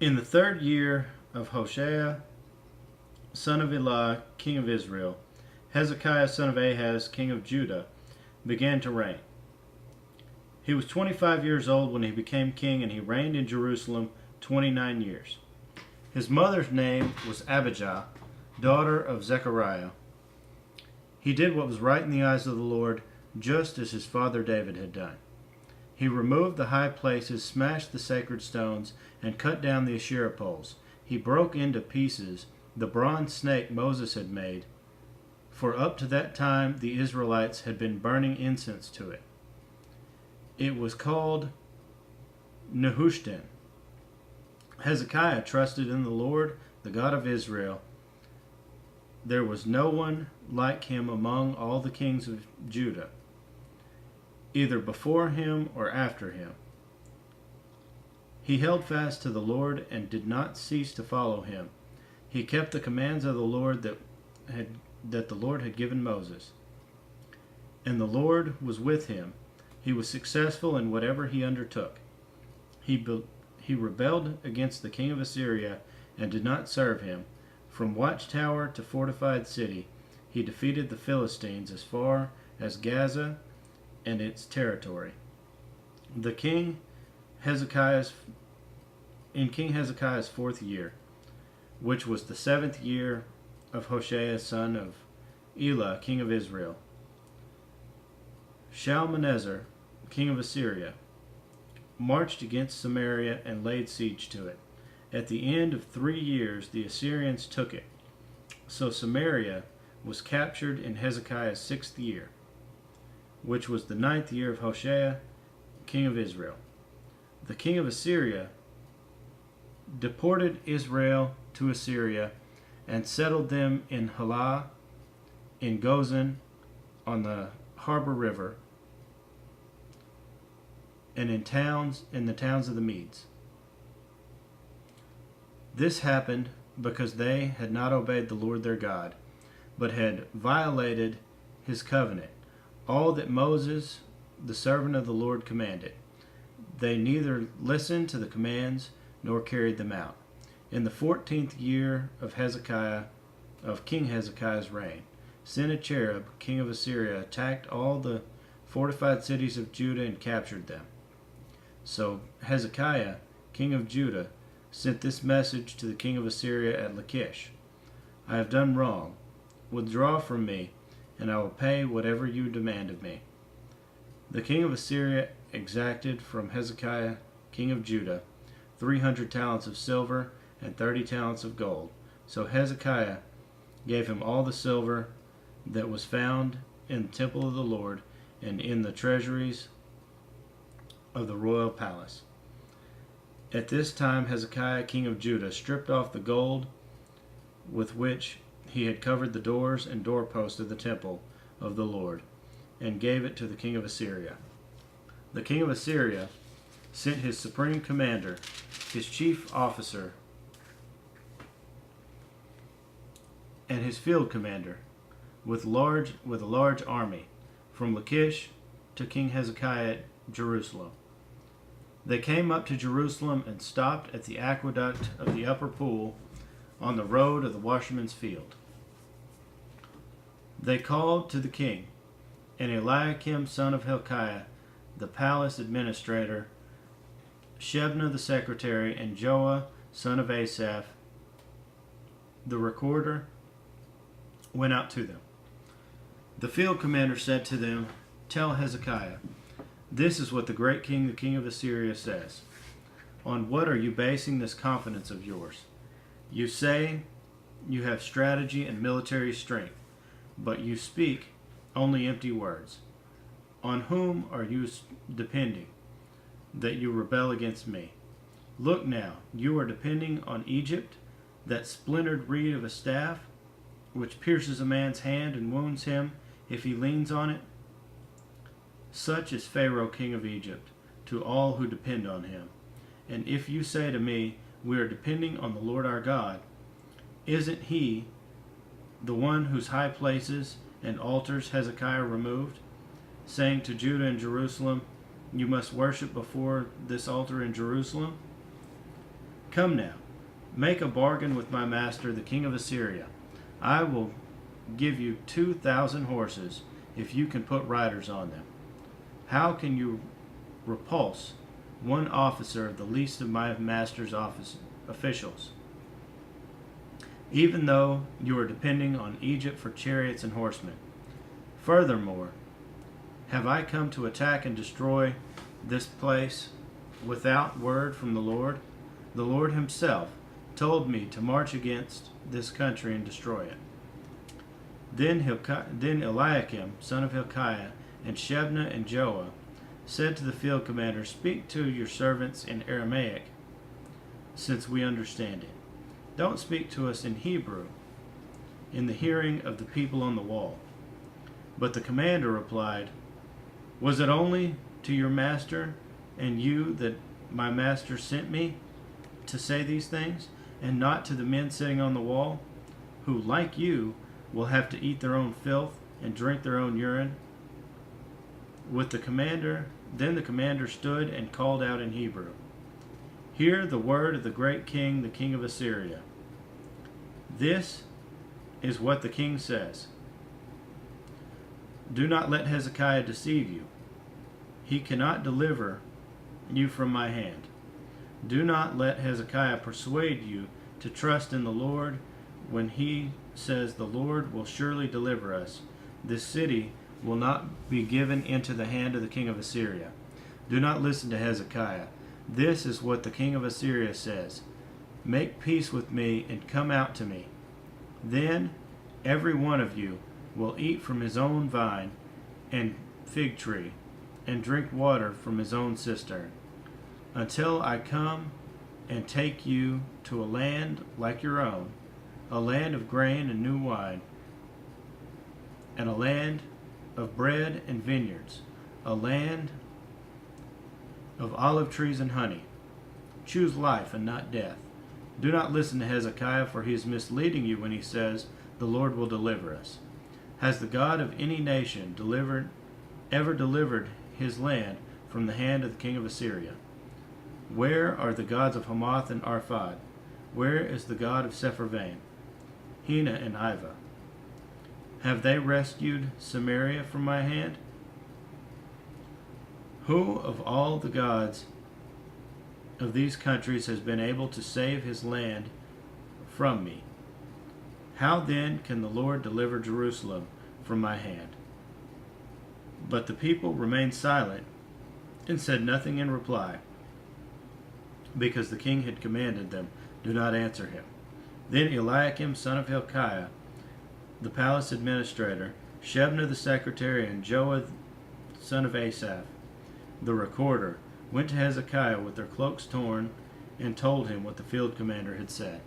In the third year of Hoshea, son of Elah, king of Israel, Hezekiah, son of Ahaz, king of Judah, began to reign. He was 25 years old when he became king, and he reigned in Jerusalem 29 years. His mother's name was Abijah, daughter of Zechariah. He did what was right in the eyes of the Lord, just as his father David had done. He removed the high places, smashed the sacred stones, and cut down the Asherah poles. He broke into pieces the bronze snake Moses had made, for up to that time the Israelites had been burning incense to it. It was called Nehushtan. Hezekiah trusted in the Lord, the God of Israel. There was no one like him among all the kings of Judah, either before him or after him. He held fast to the Lord and did not cease to follow him. He kept the commands of the Lord that the Lord had given Moses. And the Lord was with him. He was successful in whatever he undertook. He rebelled against the king of Assyria and did not serve him. From watchtower to fortified city, he defeated the Philistines as far as Gaza and its territory. In King Hezekiah's fourth year, which was the 7th year of Hoshea son of Elah, king of Israel, Shalmaneser, king of Assyria, marched against Samaria and laid siege to it. At the end of 3 years, the Assyrians took it. So Samaria was captured in Hezekiah's 6th year, which was the 9th year of Hoshea, king of Israel. The king of Assyria deported Israel to Assyria and settled them in Halah, in Gozan, on the harbor river, and in the towns of the Medes. This happened because they had not obeyed the Lord their God, but had violated his covenant, all that Moses, the servant of the Lord, commanded. They neither listened to the commands nor carried them out. In the 14th year of King Hezekiah's reign, Sennacherib, king of Assyria, attacked all the fortified cities of Judah and captured them. So Hezekiah, king of Judah, sent this message to the king of Assyria at Lachish: I have done wrong. Withdraw from me, and I will pay whatever you demand of me. The king of Assyria exacted from Hezekiah, king of Judah, 300 talents of silver and 30 talents of gold. So Hezekiah gave him all the silver that was found in the temple of the Lord and in the treasuries of the royal palace. At this time Hezekiah, king of Judah, stripped off the gold with which he had covered the doors and doorposts of the temple of the Lord, and gave it to the king of Assyria. The king of Assyria sent his supreme commander, his chief officer, and his field commander with a large army from Lachish to King Hezekiah at Jerusalem. They came up to Jerusalem and stopped at the aqueduct of the upper pool on the road of the washerman's field. They called to the king, and Eliakim son of Hilkiah, the palace administrator, Shebna the secretary, and Joah son of Asaph, the recorder, went out to them. The field commander said to them, Tell Hezekiah, this is what the great king, the king of Assyria, says. On what are you basing this confidence of yours? You say you have strategy and military strength, but you speak only empty words. On whom are you depending that you rebel against me? Look now, you are depending on Egypt, that splintered reed of a staff, which pierces a man's hand and wounds him if he leans on it. Such is Pharaoh, king of Egypt, to all who depend on him. And if you say to me, we are depending on the Lord our God, isn't he the one whose high places and altars Hezekiah removed, saying to Judah and Jerusalem, you must worship before this altar in Jerusalem? Come now, make a bargain with my master, the king of Assyria. I will give you 2,000 horses if you can put riders on them. How can you repulse one officer of the least of my master's officials, even though you are depending on Egypt for chariots and horsemen? Furthermore, have I come to attack and destroy this place without word from the Lord? The Lord himself told me to march against this country and destroy it. Then Eliakim, son of Hilkiah, and Shebna and Joah said to the field commander, Speak to your servants in Aramaic, since we understand it. Don't speak to us in Hebrew, in the hearing of the people on the wall. But the commander replied, Was it only to your master and you that my master sent me to say these things, and not to the men sitting on the wall, who, like you, will have to eat their own filth and drink their own urine? Then the commander stood and called out in Hebrew, Hear the word of the great king, the king of Assyria. This is what the king says. Do not let Hezekiah deceive you. He cannot deliver you from my hand. Do not let Hezekiah persuade you to trust in the Lord when he says, The Lord will surely deliver us. This city will not be given into the hand of the king of Assyria. Do not listen to Hezekiah. This is what the king of Assyria says. Make peace with me and come out to me. Then every one of you will eat from his own vine and fig tree, and drink water from his own cistern, until I come and take you to a land like your own, a land of grain and new wine, and a land of bread and vineyards, a land of olive trees and honey. Choose life and not death. Do not listen to Hezekiah, for he is misleading you when he says, The Lord will deliver us. Has the God of any nation ever delivered his land from the hand of the king of Assyria? Where are the gods of Hamath and Arphad? Where is the God of Sepharvaim, Hena and Ivah? Have they rescued Samaria from my hand? Who of all the gods of these countries has been able to save his land from me? How then can the Lord deliver Jerusalem from my hand? But the people remained silent and said nothing in reply, because the king had commanded them, Do not answer him. Then Eliakim, son of Hilkiah, the palace administrator, Shebna the secretary, and Joah, son of Asaph, the recorder, went to Hezekiah with their cloaks torn and told him what the field commander had said.